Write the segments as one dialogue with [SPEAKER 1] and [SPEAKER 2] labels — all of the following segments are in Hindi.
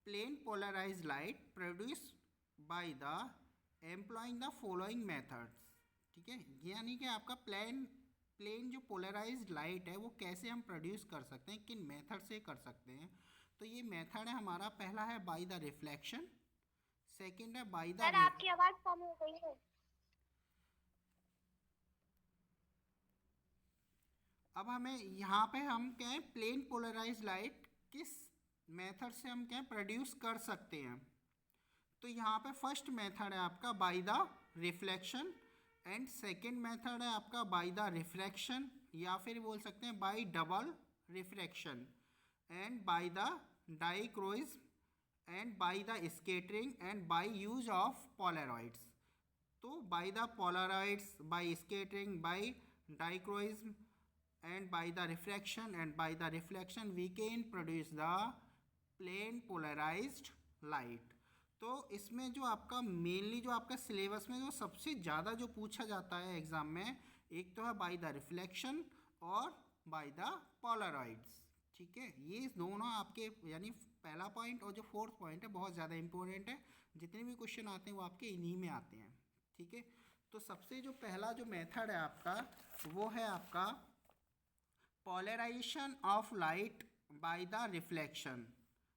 [SPEAKER 1] Plane polarised light produce by the employing the following methods. ठीक है, यानी कि आपका प्लेन जो पोलराइज्ड लाइट है वो कैसे हम प्रोड्यूस कर सकते हैं, किन मेथड से कर सकते हैं। तो ये मेथड है हमारा, पहला है बाय द रिफ्लेक्शन, सेकेंड है बाय द
[SPEAKER 2] सर आपकी आवाज कम हो गई है।
[SPEAKER 1] अब हमें यहाँ पे हम क्या है, प्लेन पोलराइज्ड लाइट किस मेथड से हम क्या प्रोड्यूस कर सकते हैं। तो यहाँ पे फर्स्ट मेथड है आपका by the reflection, and second method है आपका बाय द रिफ्रैक्शन, या फिर बोल सकते हैं by double refraction, and by the dichroism, and by the scattering, and by use of polaroids. तो by the polaroids, by scattering, by dichroism, and by the refraction and by the reflection we can produce the plane polarized light। तो इसमें जो आपका मेनली जो आपका सिलेबस में जो सबसे ज़्यादा जो पूछा जाता है एग्ज़ाम में, एक तो है बाय द रिफ्लेक्शन और बाय द पोलराइड्स। ठीक है, ये दोनों आपके यानी पहला पॉइंट और जो फोर्थ पॉइंट है बहुत ज़्यादा इंपॉर्टेंट है। जितने भी क्वेश्चन आते हैं वो आपके इन्हीं में आते हैं। ठीक है, तो सबसे जो पहला जो मेथड है आपका वो है आपका polarization of light by the reflection,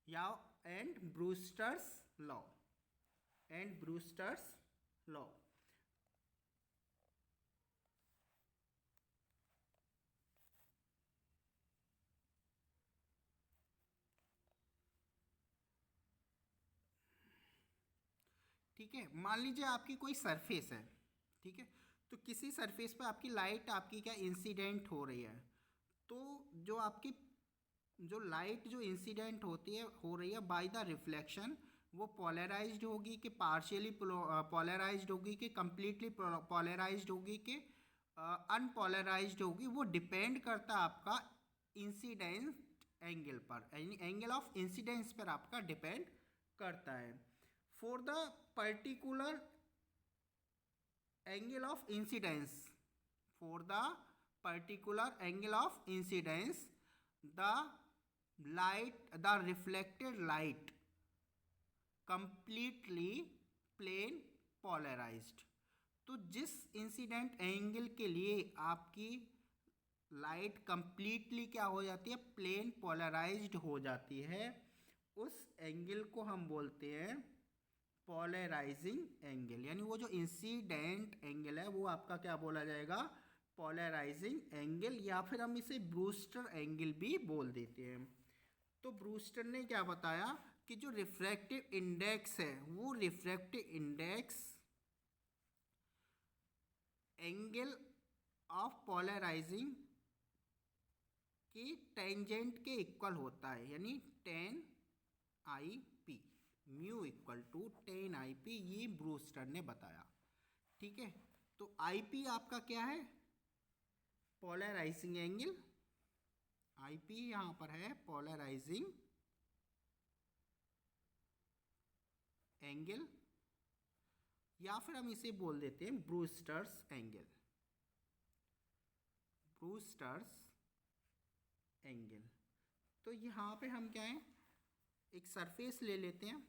[SPEAKER 1] या and Brewster's law, and Brewster's law. ठीक है, मान लीजिए आपकी कोई सरफेस है। ठीक है, तो किसी सरफेस पे आपकी लाइट आपकी क्या इंसिडेंट हो रही है। तो जो आपकी जो लाइट जो इंसिडेंट होती है हो रही है बाय द रिफ्लेक्शन, वो पोलराइज्ड होगी कि पार्शियली पोलराइज्ड होगी कि कंप्लीटली पोलराइज्ड होगी कि अनपोलराइज्ड होगी, वो डिपेंड करता है आपका इंसिडेंट एंगल पर, यानी एंगल ऑफ इंसिडेंस पर आपका डिपेंड करता है। For the particular angle of incidence, for the particular angle of incidence, the the reflected light completely plane polarized। तो जिस इंसिडेंट एंगल के लिए आपकी लाइट कंप्लीटली क्या हो जाती है, प्लेन पोलराइज्ड हो जाती है, उस एंगल को हम बोलते हैं पोलराइजिंग एंगल। यानी वो जो इंसिडेंट एंगल है वो आपका क्या बोला जाएगा, पोलराइजिंग एंगल, या फिर हम इसे ब्रूस्टर एंगल भी बोल देते हैं। तो ब्रूस्टर ने क्या बताया कि जो रिफ्रैक्टिव इंडेक्स है वो refractive index angle of polarising की टेंजेंट के इक्वल होता है, यानी tan i p, mu equal to tan i p, ये ब्रूस्टर ने बताया। ठीक है, तो आई पी आपका क्या है, पोलराइजिंग एंगल। आई पी यहाँ पर है पोलराइजिंग एंगल, या फिर हम इसे बोल देते हैं ब्रूस्टर्स एंगल, ब्रूस्टर्स एंगल। तो यहाँ पे हम क्या है, एक सरफेस ले लेते हैं।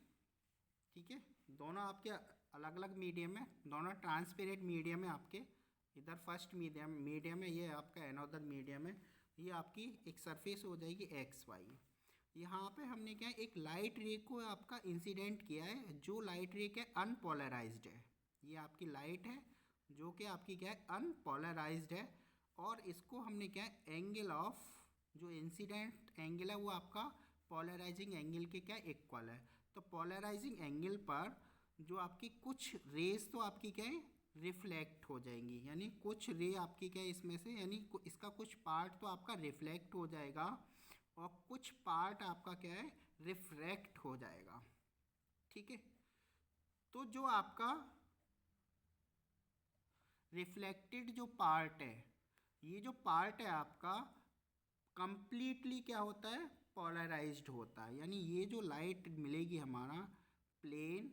[SPEAKER 1] ठीक है, दोनों आपके अलग अलग मीडियम है, दोनों ट्रांसपेरेंट मीडियम है आपके, इधर फर्स्ट मीडियम है, ये आपका अनदर मीडियम है। ये आपकी एक सरफेस हो जाएगी एक्स वाई। यहाँ पे हमने क्या है, एक लाइट रे को आपका इंसिडेंट किया है, जो लाइट रे क्या अनपोलराइज्ड है। ये आपकी लाइट है जो कि आपकी क्या है अनपोलराइज्ड है, और इसको हमने क्या है एंगल ऑफ जो इंसिडेंट एंगल है वो आपका पोलराइजिंग एंगल के क्या इक्वल है। तो पोलराइजिंग एंगल पर जो आपकी कुछ रेज तो आपकी क्या है रिफ्लेक्ट हो जाएंगी, यानी कुछ रे आपकी क्या है इसमें से, यानी इसका कुछ पार्ट तो आपका रिफ्लेक्ट हो जाएगा और कुछ पार्ट आपका क्या है रिफ्रैक्ट हो जाएगा। ठीक है, तो जो आपका रिफ्लेक्टेड जो पार्ट है, ये जो पार्ट है आपका कंप्लीटली क्या होता है पोलराइज्ड होता है, यानी ये जो लाइट मिलेगी हमारा प्लेन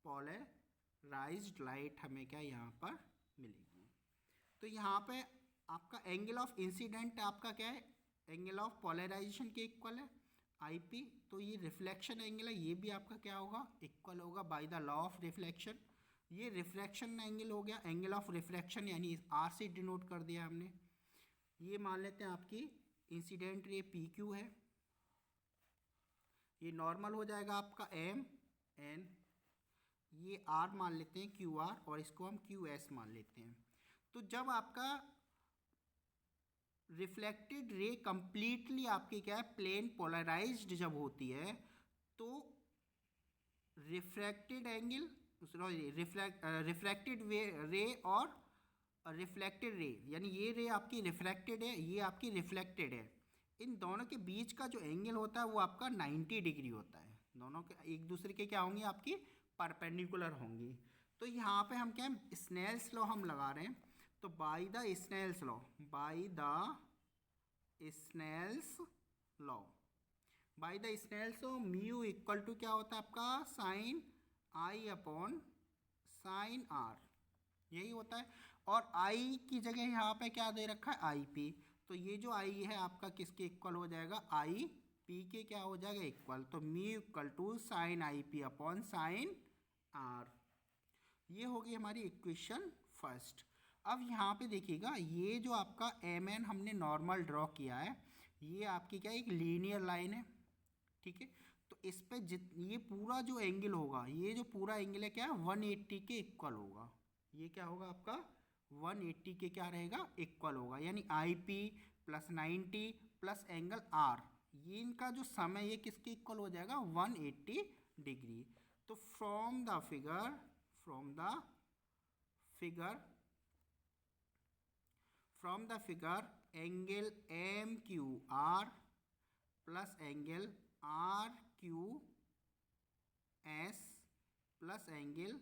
[SPEAKER 1] पोलराइज्ड लाइट हमें क्या यहाँ पर मिलेगी। तो यहाँ पे आपका एंगल ऑफ इंसिडेंट आपका क्या है एंगल ऑफ पोलराइजेशन के इक्वल है, आई पी। तो ये रिफ्लेक्शन एंगल है, ये भी आपका क्या होगा, इक्वल होगा by the law of reflection. ये रिफ्रैक्शन एंगल हो गया, एंगल ऑफ रिफ्रैक्शन, यानी आर से डिनोट कर दिया हमने। ये मान लेते हैं आपकी इंसिडेंट रे पी क्यू है, ये नॉर्मल हो जाएगा आपका एम एन, ये आर मान लेते हैं क्यू आर, और इसको हम क्यू एस मान लेते हैं। तो जब आपका रिफ्लेक्टेड रे कंप्लीटली आपकी क्या है, प्लेन पोलराइज्ड जब होती है, तो रिफ्रैक्टेड एंगल, सॉरी रिफ्रैक्टेड रे और रिफ्लेक्टेड रे, यानी ये रे आपकी रिफ्रैक्टेड है, ये आपकी रिफ्लेक्टेड है, इन दोनों के बीच का जो एंगल होता है वो आपका 90 डिग्री होता है। दोनों के एक दूसरे के क्या होंगी, आपकी परपेंडिकुलर होंगी। तो यहाँ पे हम क्या है, स्नेल्स लॉ हम लगा रहे हैं। तो by the Snell's law, by the Snell's law, by the Snell's law mu equal to क्या होता है आपका, sine i upon sine r, यही होता है। और आई की जगह यहाँ पे क्या दे रखा है, आई पी। तो ये जो आई है आपका किसके इक्वल हो जाएगा, आई पी के क्या हो जाएगा, इक्वल। तो mu equal to sine i p upon sine r, ये होगी हमारी इक्वेशन फर्स्ट। अब यहाँ पे देखिएगा, ये जो आपका एम एन हमने नॉर्मल ड्रॉ किया है, ये आपकी क्या एक लीनियर लाइन है, ठीक है। तो इस पे ये पूरा जो एंगल होगा, ये जो पूरा एंगल है क्या है, 180 के इक्वल होगा। ये क्या होगा आपका 180 के क्या रहेगा, इक्वल होगा। यानी i p plus 90 plus angle r, ये इनका जो सम है ये किसके इक्वल हो जाएगा, 180 डिग्री। तो from the figure angle m q r plus angle r q s plus angle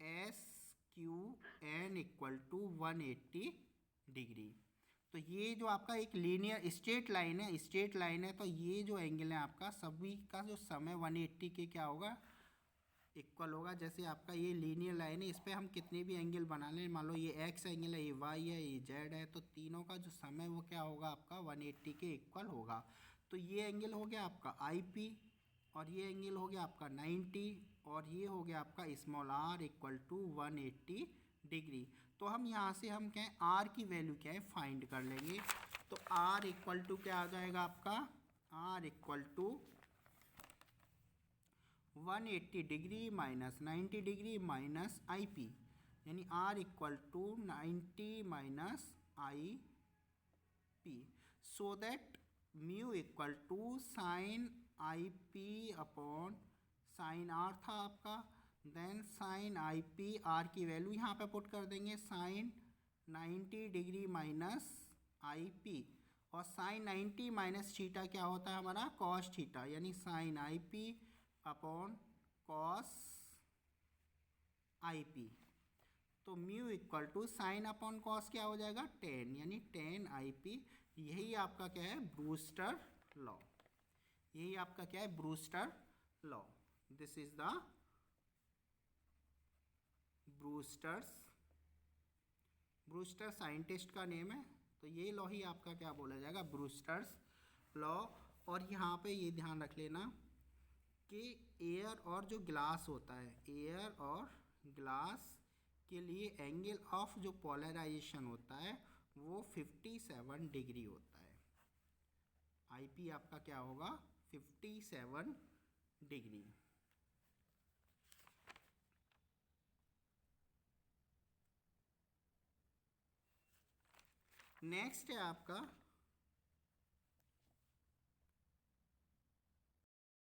[SPEAKER 1] s q n equal to 180 degree. तो ये जो आपका एक लीनियर स्ट्रेट लाइन है, तो ये जो एंगल है आपका सभी का जो सम है 180 के क्या होगा, इक्वल होगा। जैसे आपका ये लीनियर लाइन है, इस पर हम कितने भी एंगल बना लें, मान लो ये एक्स एंगल है, ये वाई है, ये जेड है, तो तीनों का जो सम है वो क्या होगा आपका 180 के इक्वल होगा। तो ये एंगल हो गया आपका आई पी, और ये एंगल हो गया आपका 90, और ये हो गया आपका small r equal to 180 degree. तो हम यहाँ से हम क्या है, आर की वैल्यू क्या है फाइंड कर लेंगे। तो आर इक्वल टू क्या आ जाएगा आपका, r equal to 180 degree minus 90 degree minus i p, यानी r equal to 90 minus i p, so that mu equal to sine i p upon sine r था आपका, then sine i p, r की वैल्यू यहाँ पे पुट कर देंगे, sine 90 degree minus i p, और साइन 90 माइनस थीटा क्या होता है हमारा, कॉस थीटा, यानी sine i p upon cos i p. तो mu equal to sine upon cos क्या हो जाएगा 10, यानी 10 आई पी। यही आपका क्या है, ब्रूस्टर लॉ, यही आपका क्या है, Brewster law. This is the Brewster scientist का नेम है। तो ये लॉ ही आपका क्या बोला जाएगा, ब्रूस्टर्स लॉ। और यहाँ पे ये ध्यान रख लेना कि एयर और जो ग्लास होता है, एयर और ग्लास के लिए एंगल ऑफ जो पोलराइजेशन होता है वो 57 डिग्री होता है। आईपी आपका क्या होगा, 57 डिग्री। नेक्स्ट है आपका